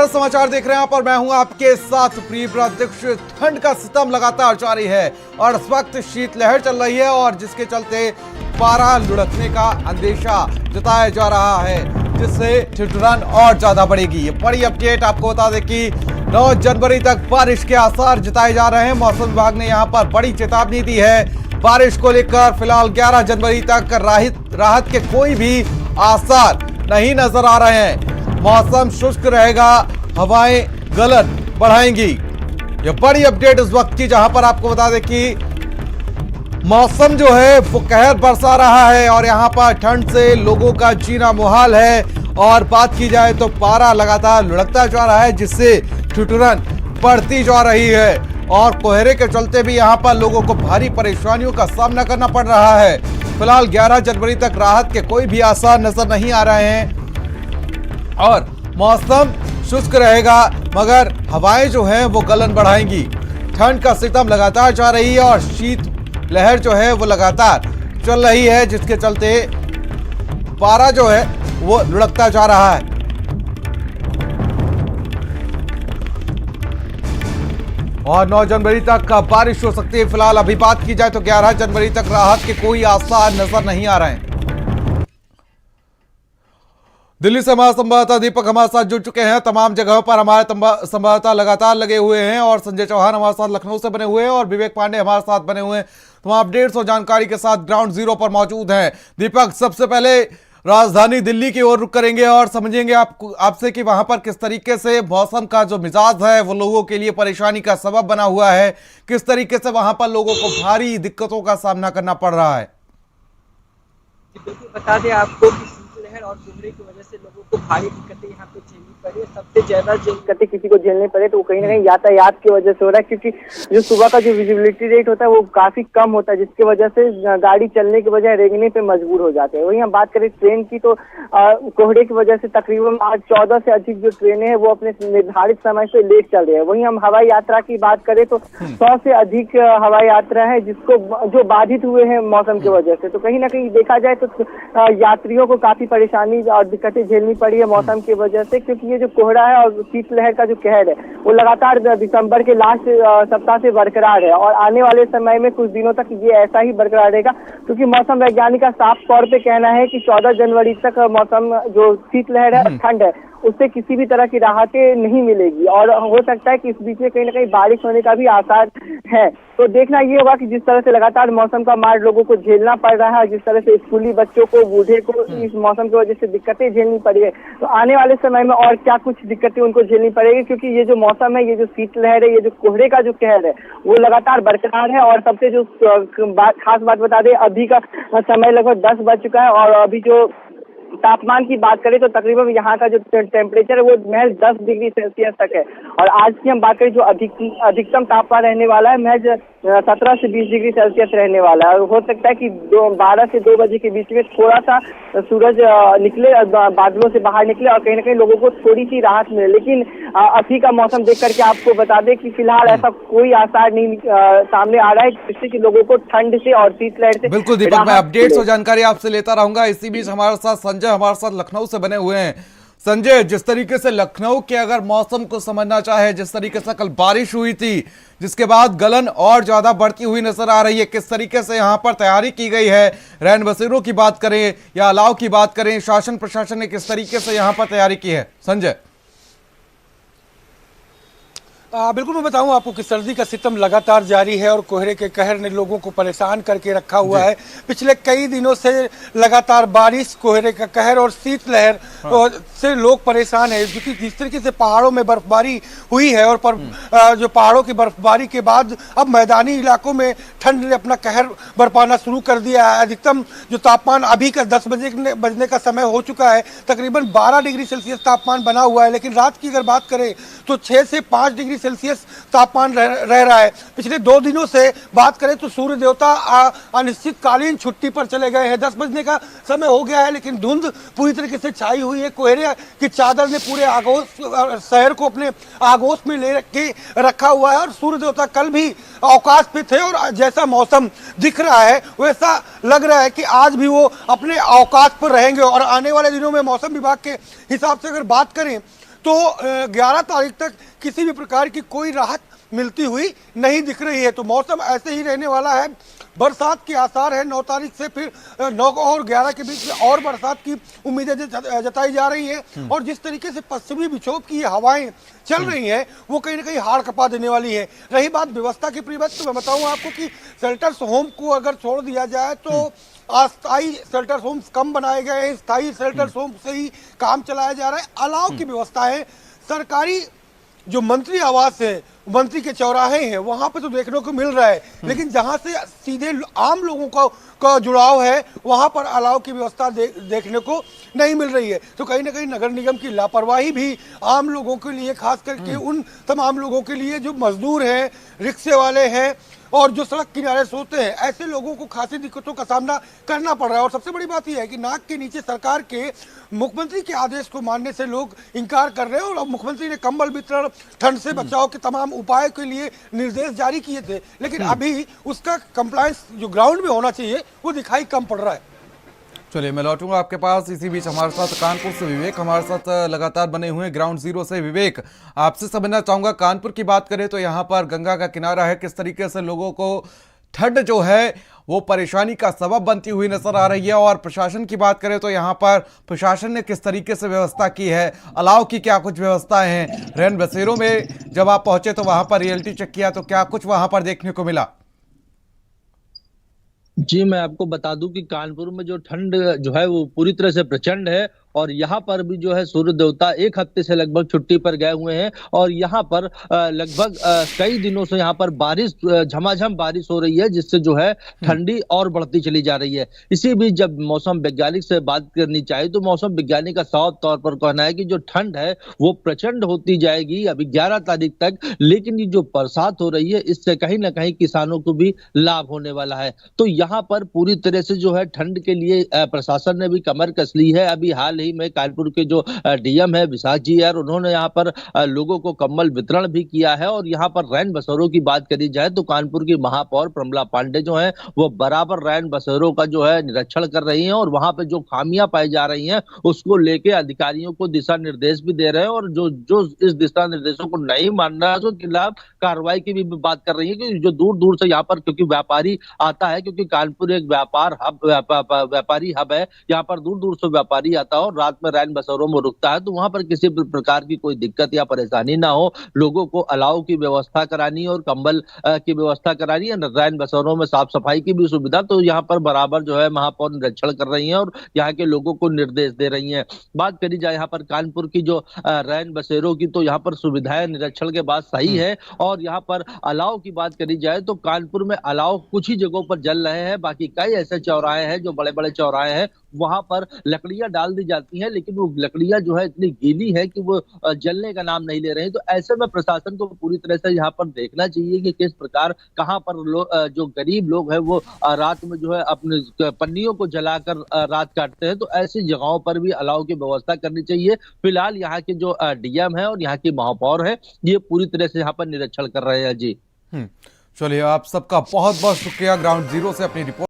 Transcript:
भारत समाचार देख रहे हैं आप और मैं हूं आपके साथ प्रिय अध्यक्ष। ठंड का सितम लगातार जारी है और इस वक्त शीतलहर चल रही है और जिसके चलते पारा लुढ़कने का अंदेशा जताया जा रहा है, जिससे ठिठुरन और ज्यादा बढ़ेगी। ये बड़ी अपडेट आपको बता दें कि 9 जनवरी तक बारिश के आसार जताए जा रहे हैं। मौसम विभाग ने यहां पर बड़ी चेतावनी दी है। बारिश को लेकर फिलहाल 11 जनवरी तक राहत के कोई भी आसार नहीं नजर आ रहे हैं। मौसम शुष्क रहेगा, हवाएं गलन बढ़ाएंगी। यह बड़ी अपडेट इस वक्त की, जहां पर आपको बता दें कि मौसम जो है वो कहर बरसा रहा है और यहां पर ठंड से लोगों का जीना मुहाल है। और बात की जाए तो पारा लगातार लुढ़कता जा रहा है, जिससे ठिठुरन बढ़ती जा रही है और कोहरे के चलते भी यहां पर लोगों को भारी परेशानियों का सामना करना पड़ रहा है। फिलहाल 11 जनवरी तक राहत के कोई भी आसार नजर नहीं आ रहे हैं और मौसम शुष्क रहेगा, मगर हवाएं जो हैं वो गलन बढ़ाएंगी। ठंड का सितम लगातार जा रही है और शीत लहर जो है वो लगातार चल रही है, जिसके चलते पारा जो है वो लुढ़कता जा रहा है। और 9 जनवरी तक बारिश हो सकती है। फिलहाल अभी बात की जाए तो 11 जनवरी तक राहत के कोई आसार नजर नहीं आ रहे हैं। दिल्ली से हमारे संवाददाता दीपक हमारे साथ जुड़ चुके हैं। तमाम जगहों पर हमारे संवाददाता लगातार लगे हुए हैं और संजय चौहान हमारे साथ लखनऊ से बने हुए हैं और विवेक पांडे हमारे साथ बने हुए हैं। तमाम अपडेट्स और जानकारी के साथ ग्राउंड जीरो पर मौजूद हैं। दीपक, सबसे पहले राजधानी दिल्ली की ओर रुख करेंगे और समझेंगे आपसे कि वहां पर किस तरीके से मौसम का जो मिजाज है वो लोगों के लिए परेशानी का सबब बना हुआ है। किस तरीके से वहां पर लोगों को भारी दिक्कतों का सामना करना पड़ रहा है। बिल्कुल बता दें आपको कि शीतलहर और कोहरे की वजह से लोगों को भारी दिक्कतें यहाँ पे झेलनी पड़ी है। सबसे ज्यादा जो दिक्कतें किसी को झेलनी पड़े तो वो कहीं ना कहीं यातायात की वजह से हो रहा है, क्योंकि जो सुबह का जो विजिबिलिटी रेट होता है वो काफी कम होता है, जिसकी वजह से गाड़ी चलने की बजाय रेंगने पे मजबूर हो जाते हैं। वहीं हम बात करें ट्रेन की तो कोहरे की वजह से तकरीबन आज 14 से अधिक जो ट्रेनें हैं वो अपने निर्धारित समय से लेट चल रही है। वहीं हम हवाई यात्रा की बात करें तो 100 से अधिक हवाई यात्रा है जिसको जो बाधित हुए हैं मौसम की वजह से। तो कहीं ना कहीं देखा जाए तो यात्रियों को काफी परेशानी और दिक्कतें झेलनी पड़ी है मौसम की वजह से, क्योंकि ये जो कोहरा है और शीतलहर का जो कहर है वो लगातार दिसंबर के लास्ट सप्ताह से बरकरार है और आने वाले समय में कुछ दिनों तक ये ऐसा ही बरकरार रहेगा, क्योंकि मौसम वैज्ञानिक का साफ तौर पे कहना है कि 14 जनवरी तक मौसम जो शीतलहर है, ठंड है, उससे किसी भी तरह की राहतें नहीं मिलेगी और हो सकता है कि इस बीच में कहीं ना कहीं बारिश होने का भी आसार है। तो देखना ये होगा कि जिस तरह से लगातार मौसम का मार लोगों को झेलना पड़ रहा है, जिस तरह से स्कूली बच्चों को, बूढ़े को इस मौसम की वजह से दिक्कतें झेलनी पड़ी है, तो आने वाले समय में और क्या कुछ दिक्कतें उनको झेलनी पड़ेगी, क्योंकि ये जो मौसम है, ये जो शीतलहर है, ये जो कोहरे का जो कहर है वो लगातार बरकरार है। और सबसे जो खास बात बता दें, अभी का समय लगभग 10 बज चुका है और अभी जो तापमान की बात करें तो तकरीबन यहाँ का जो टेम्परेचर है वो महज 10 डिग्री सेल्सियस तक है और आज की हम बात करें जो अधिकतम तापमान रहने वाला है महज 17 से 20 डिग्री सेल्सियस रहने वाला है। हो सकता है कि 12 से 2 बजे के बीच में थोड़ा सा सूरज निकले, बादलों से बाहर निकले और कहीं ना कहीं लोगों को थोड़ी सी राहत मिले। लेकिन अभी का मौसम देख करके आपको बता दें कि फिलहाल ऐसा कोई आसार नहीं सामने आ रहा है जिससे कि लोगों को ठंड से और शीतलहर से। बिल्कुल दीपक, मैं अपडेट्स और जानकारी आपसे लेता रहूंगा। इसी बीच हमारे साथ संजय हमारे साथ लखनऊ से बने हुए हैं। संजय, जिस तरीके से लखनऊ के अगर मौसम को समझना चाहे, जिस तरीके से कल बारिश हुई थी जिसके बाद गलन और ज्यादा बढ़ती हुई नजर आ रही है, किस तरीके से यहाँ पर तैयारी की गई है? रैन बसेरों की बात करें या अलाव की बात करें, शासन प्रशासन ने किस तरीके से यहाँ पर तैयारी की है? संजय। बिल्कुल मैं बताऊं आपको कि सर्दी का सितम लगातार जारी है और कोहरे के कहर ने लोगों को परेशान करके रखा हुआ है। पिछले कई दिनों से लगातार बारिश, कोहरे का कहर और शीतलहर से लोग परेशान है, क्योंकि जिस तरीके से पहाड़ों में बर्फबारी हुई है और जो पहाड़ों की बर्फबारी के बाद अब मैदानी इलाकों में ठंड ने अपना कहर बरपाना शुरू कर दिया है। अधिकतम जो तापमान अभी का 10 बजने का समय हो चुका है, तकरीबन 12 डिग्री सेल्सियस तापमान बना हुआ है, लेकिन रात की अगर बात करें तो 6 से 5 डिग्री सेल्सियस तापमान रह रहा है। पिछले 2 दिनों से बात करें तो सूर्य देवता अनिश्चितकालीन छुट्टी पर चले गए हैं। 10 बजने का समय हो गया है, लेकिन धुंध पूरी तरीके से छाई हुई है। कोहरे की चादर ने पूरे शहर को अपने आगोश में ले के रखा हुआ है और सूर्य देवता कल भी अवकाश पे थे और जैसा मौसम दिख रहा है वैसा लग रहा है कि आज भी वो अपने अवकाश पर रहेंगे। और आने वाले दिनों में मौसम विभाग के हिसाब से अगर बात करें तो 11 तारीख तक किसी भी प्रकार की कोई राहत मिलती हुई नहीं दिख रही है। तो मौसम ऐसे ही रहने वाला है। बरसात के आसार है। 9 तारीख से फिर 9 और 11 के बीच में और बरसात की उम्मीदें जताई जा रही हैं। और जिस तरीके से पश्चिमी विक्षोभ की ये हवाएं चल रही हैं वो कहीं ना कहीं हाड़ कपा देने वाली है। रही बात व्यवस्था की प्रीबत, तो मैं बताऊं आपको कि शेल्टर्स होम को अगर छोड़ दिया जाए तो अस्थायी शेल्टर्स होम्स कम बनाए गए हैं, स्थायी शेल्टर्स होम से ही काम चलाया जा रहा है। अलाव की व्यवस्था है। सरकारी जो मंत्री आवास है, मंत्री के चौराहे हैं, वहां पे तो देखने को मिल रहा है, लेकिन जहां से सीधे आम लोगों का जुड़ाव है वहां पर अलाव की व्यवस्था देखने को नहीं मिल रही है। तो कहीं ना कहीं नगर निगम की लापरवाही भी आम लोगों के लिए, खास करके उन तमाम लोगों के लिए जो मजदूर हैं, रिक्शे वाले हैं और जो सड़क किनारे सोते हैं, ऐसे लोगों को खासी दिक्कतों का सामना करना पड़ रहा है। और सबसे बड़ी बात यह है कि नाक के नीचे सरकार के मुख्यमंत्री के आदेश को मानने से लोग इंकार कर रहे हैं। और मुख्यमंत्री ने कंबल वितरण, ठंड से बचाव के तमाम उपाय के लिए निर्देश जारी किए थे, लेकिन अभी उसका कंप्लायंस जो ग्राउंड में होना चाहिए वो दिखाई कम पड़ रहा है। चलिए मैं लौटूंगा आपके पास। इसी बीच हमारे साथ कानपुर से विवेक हमारे साथ लगातार बने हुए हैं ग्राउंड जीरो से। विवेक, आपसे समझना चाहूंगा, कानपुर की बात करें तो यहाँ पर गंगा का किनारा है, किस तरीके से लोगों को ठंड जो है वो परेशानी का सबब बनती हुई नजर आ रही है। और प्रशासन की बात करें तो यहाँ पर प्रशासन ने किस तरीके से व्यवस्था की है, अलाव की क्या कुछ व्यवस्थाएं हैं, रैन बसेरों में जब आप पहुंचे तो वहां पर रियलिटी चेक किया तो क्या कुछ वहां पर देखने को मिला? जी, मैं आपको बता दूं कि कानपुर में जो ठंड जो है वो पूरी तरह से प्रचंड है। और यहाँ पर भी जो है सूर्य देवता एक हफ्ते से लगभग छुट्टी पर गए हुए हैं। और यहाँ पर लगभग कई दिनों से यहाँ पर बारिश, झमाझम बारिश हो रही है, जिससे जो है ठंडी और बढ़ती चली जा रही है। इसी बीच जब मौसम वैज्ञानिक से बात करनी चाहिए तो मौसम वैज्ञानिक का साफ तौर पर कहना है कि जो ठंड है वो प्रचंड होती जाएगी अभी 11 तारीख तक। लेकिन ये जो बरसात हो रही है इससे कहीं ना कहीं किसानों को भी लाभ होने वाला है। तो यहाँ पर पूरी तरह से जो है ठंड के लिए प्रशासन ने भी कमर कस ली है। अभी हाल ही में कानपुर के जो डीएम है विशाख जी यार, उन्होंने यहाँ पर लोगों को कंबल वितरण भी किया है। और यहाँ पर रैन बसेरों की बात करी जाए तो कानपुर की महापौर प्रमला पांडे जो है वो बराबर रैन बसेरों का जो है निरीक्षण कर रही हैं। और वहां पे जो खामियां पाई जा रही हैं उसको लेके अधिकारियों को दिशा निर्देश भी दे रहे हैं। और जो इस दिशा निर्देशों को नहीं मान रहा है उसके खिलाफ कार्रवाई की भी बात कर रही है कि जो दूर दूर से यहाँ पर, क्योंकि व्यापारी आता है, क्योंकि कानपुर एक व्यापारी हब है, यहाँ पर दूर दूर से व्यापारी आता है और रात में रैन बसेरों में रुकता है। तो वहां पर किसी प्रकार की कोई दिक्कत या परेशानी ना हो, लोगों को अलाव की व्यवस्था करानी है और कंबल की व्यवस्था करानी है, रैन बसेरों में साफ सफाई की भी सुविधा। तो यहाँ पर बराबर जो है महापौर निरीक्षण कर रही हैं और यहाँ के लोगों को निर्देश दे रही हैं। बात करी जाए यहाँ पर कानपुर की जो रैन बसेरों की, तो यहाँ पर सुविधाएं निरीक्षण के बाद सही है। और यहाँ पर अलाव की बात करी जाए तो कानपुर में अलाव कुछ ही जगहों पर जल रहे हैं, बाकी कई ऐसे चौराहे हैं जो बड़े बड़े चौराहे हैं वहां पर लकड़ियां डाल दी जाती हैं, लेकिन वो लकड़ियां जो है इतनी गीली है कि वो जलने का नाम नहीं ले रहे हैं। तो ऐसे में प्रशासन को पूरी तरह से यहाँ पर देखना चाहिए कि किस प्रकार कहां पर जो गरीब लोग हैं वो रात में जो है अपने पन्नियों को जलाकर रात काटते हैं। तो ऐसी जगहों पर भी अलाव की व्यवस्था करनी चाहिए। फिलहाल यहाँ के जो डीएम है और यहाँ की महापौर है ये पूरी तरह से यहाँ पर निरीक्षण कर रहे हैं। जी चलिए, आप सबका बहुत बहुत शुक्रिया ग्राउंड जीरो से अपनी रिपोर्ट